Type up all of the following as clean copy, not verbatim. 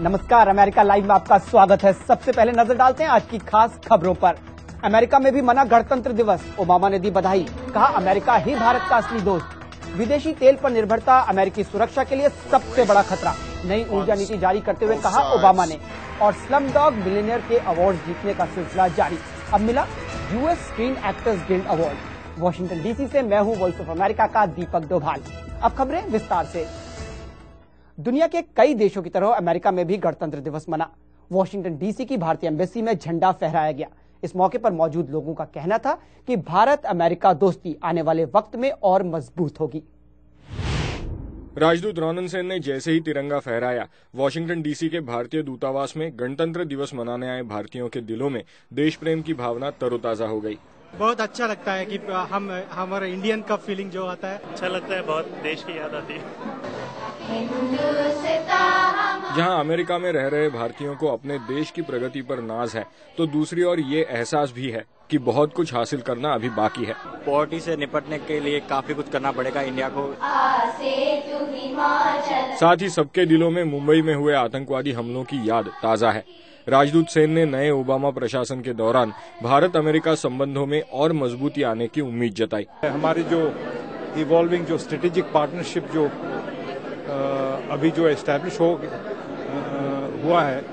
नमस्कार, America live में आपका स्वागत है। सबसे पहले नजर डालते हैं आज की खास खबरों पर। अमेरिका में भी मना गणतंत्र दिवस, ओबामा ने दी बधाई, कहा अमेरिका ही भारत का असली दोस्त। विदेशी तेल पर निर्भरता अमेरिकी सुरक्षा के लिए सबसे बड़ा खतरा, नई ऊर्जा नीति जारी करते हुए कहा ओबामा ने। और स्लमडॉग मिलियनेयर के अवार्ड जीतने का सिलसिला जारी, अब मिला US screen actors guild award. Washington DC से मैं हूं वॉइस ऑफ अमेरिका का दीपक डोभाल। अब खबरें विस्तार से। दुनिया के कई देशों की तरह अमेरिका में भी गणतंत्र दिवस मना। वॉशिंगटन डीसी की भारतीय एम्बेसी में झंडा फहराया गया। इस मौके पर मौजूद लोगों का कहना था कि भारत अमेरिका दोस्ती आने वाले वक्त में और मजबूत होगी। राजदूत रोनन सेन ने जैसे ही तिरंगा फहराया, वॉशिंगटन डीसी के भारतीय दूतावास में गणतंत्र दिवस मनाने आए भारतीयों के दिलों में देश प्रेम की भावना तरोताजा हो गई। बहुत अच्छा लगता है कि हमारा इंडियन का फीलिंग जो आता है, अच्छा लगता है, बहुत देश की याद आती है। जहां अमेरिका में रह रहे भारतीयों को अपने देश की प्रगति पर नाज है, तो दूसरी ओर ये एहसास भी है कि बहुत कुछ हासिल करना अभी बाकी है। पॉवर्टी से निपटने के लिए काफी कुछ करना पड़ेगा इंडिया को। साथ ही सबके दिलों में मुंबई में हुए आतंकवादी हमलों की याद ताजा है। राजदूत सेन ने नए ओबामा प्रशासन के दौरान भारत अमेरिका संबंधों में और मजबूती आने की उम्मीद जताई। हमारी जो इवॉल्विंग जो स्ट्रेटेजिक पार्टनरशिप जो अभी जो एस्टैब्लिश हुआ है,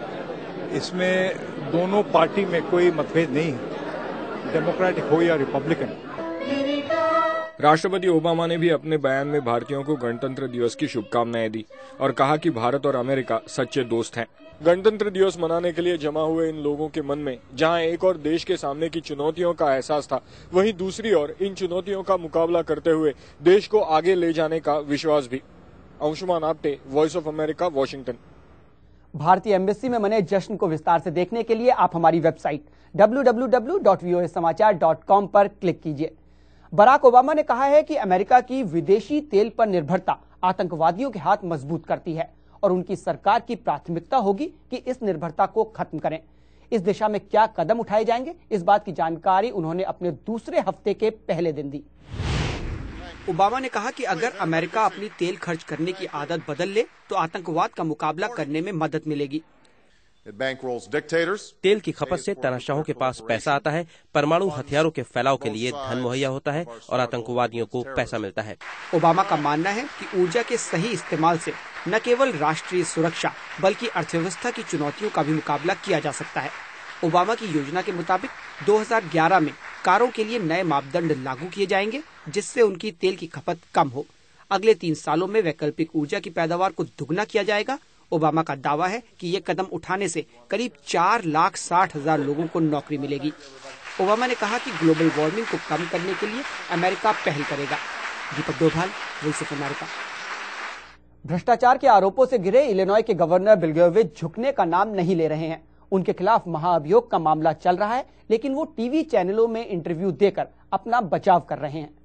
इसमें दोनों पार्टी में कोई मतभेद नहीं है, डेमोक्रेटिक हो या रिपब्लिकन। राष्ट्रपति ओबामा ने भी अपने बयान में भारतीयों को गणतंत्र दिवस की शुभकामनाएं दी और कहा कि भारत और अमेरिका सच्चे दोस्त हैं। गणतंत्र दिवस मनाने के लिए जमा हुए इन लोगों के मन में जहां एक और देश के सामने की चुनौतियों का एहसास था, वहीं दूसरी ओर इन चुनौतियों का मुकाबला करते हुए देश को आगे ले जाने का विश्वास भी। Anshuman Apte, voice of America, Washington. भारतीय एम्बेसी में मने जश्न को विस्तार से देखने के लिए आप हमारी वेबसाइट www.voasamaचार.com पर क्लिक कीजिए। बराक ओबामा ने कहा है कि अमेरिका की विदेशी तेल पर निर्भरता आतंकवादियों के हाथ मजबूत करती है और उनकी सरकार की प्राथमिकता होगी कि इस निर्भरता को खत्म करें। इस दिशा में क्या कदम उठाए जाएंगे, इस बात की जानकारी उन्होंने अपने दूसरे हफ्ते के पहले दिन दी। ओबामा ने कहा कि अगर अमेरिका अपनी तेल खर्च करने की आदत बदल ले तो आतंकवाद का मुकाबला करने में मदद मिलेगी। तेल की खपत से तानाशाहों के पास पैसा आता है, परमाणु हथियारों के फैलाव के लिए धन मुहैया होता है और आतंकवादियों को पैसा मिलता है। ओबामा का मानना है कि ऊर्जा के सही इस्तेमाल से न केवल राष्ट्रीय सुरक्षा बल्कि अर्थव्यवस्था की चुनौतियों का भी मुकाबला किया जा सकता है। ओबामा की योजना के मुताबिक 2011 में कारों के लिए नए मापदंड लागू किए जाएंगे जिससे उनकी तेल की खपत कम हो। अगले 3 सालों में वैकल्पिक ऊर्जा की पैदावार को दुगना किया जाएगा। ओबामा का दावा है कि ये कदम उठाने से करीब 4,60,000 लोगों को नौकरी मिलेगी। ओबामा ने कहा कि ग्लोबल वार्मिंग को कम करने के लिए अमेरिका पहल करेगा। दीपक डोभाल, वॉइस ऑफ अमेरिका। भ्रष्टाचार के आरोपों से घिरे इलिनॉय के गवर्नर ब्लेगोविच झुकने का नाम नहीं ले रहे हैं। उनके खिलाफ महाअभियोग का मामला चल रहा है, लेकिन वो टीवी चैनलों में इंटरव्यू देकर अपना बचाव कर रहे हैं।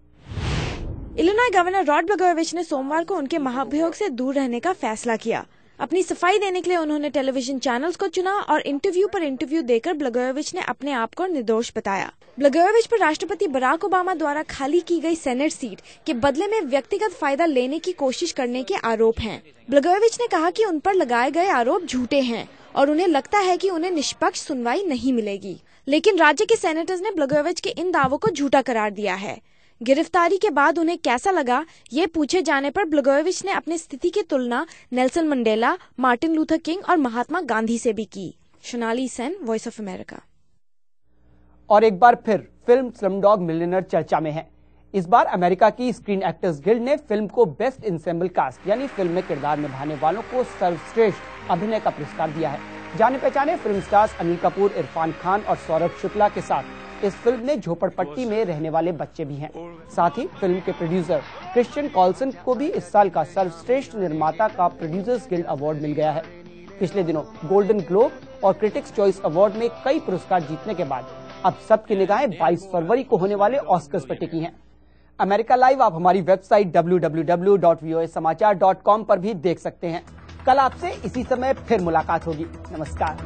इलिनॉय गवर्नर रॉड ब्लेगोविच ने सोमवार को उनके महाअभियोग से दूर रहने का फैसला किया। अपनी सफाई देने के लिए उन्होंने टेलीविजन चैनल्स को चुना और इंटरव्यू पर इंटरव्यू देकर ब्लेगोविच ने अपने आप को निर्दोष बताया। ब्लेगोविच पर राष्ट्रपति बराक ओबामा द्वारा खाली की गई सेनेट सीट के बदले में व्यक्तिगत फायदा लेने की कोशिश करने के आरोप हैं। ब्लेगोविच ने कहा कि उन पर लगाए गए आरोप झूठे हैं और उन्हें लगता है कि उन्हें निष्पक्ष सुनवाई नहीं मिलेगी। लेकिन राज्य के सेनेटर्स ने ब्लेगोविच के इन दावों को झूठा करार दिया है। गिरफ्तारी के बाद उन्हें कैसा लगा, ये पूछे जाने पर ब्लेगोविच ने अपनी स्थिति की तुलना Nelson Mandela, Martin Luther king और महात्मा गांधी से भी की। Sonali Sen, voice of America. और एक बार फिर फिल्म स्लमडॉग मिलियनेयर चर्चा में है। इस बार अमेरिका की स्क्रीन एक्टर्स गिल्ड ने फिल्म को बेस्ट इंसेम्बल कास्ट यानी फिल्म में किरदार निभाने वालों को सर्वश्रेष्ठ अभिनय का पुरस्कार दिया है। जाने पहचाने फिल्म स्टार्स अनिल कपूर, इरफान खान और सौरभ शुक्ला के साथ इस फिल्म में झोपड़पट्टी में रहने वाले बच्चे भी हैं। साथ ही फिल्म के प्रोड्यूसर क्रिश्चियन कॉल्सन को भी इस साल का सर्वश्रेष्ठ निर्माता का प्रोड्यूसर्स गिल्ड अवार्ड मिल गया है। पिछले दिनों गोल्डन ग्लोब और क्रिटिक्स चॉइस अवार्ड में कई पुरस्कार जीतने के बाद अब सबकी निगाहें 22 फरवरी को होने वाले ऑस्कर्स पर टिकी हैं। अमेरिका लाइव आप हमारी वेबसाइट www.voasamaचार.com पर भी देख सकते हैं। कल आपसे इसी समय फिर मुलाकात होगी। नमस्कार।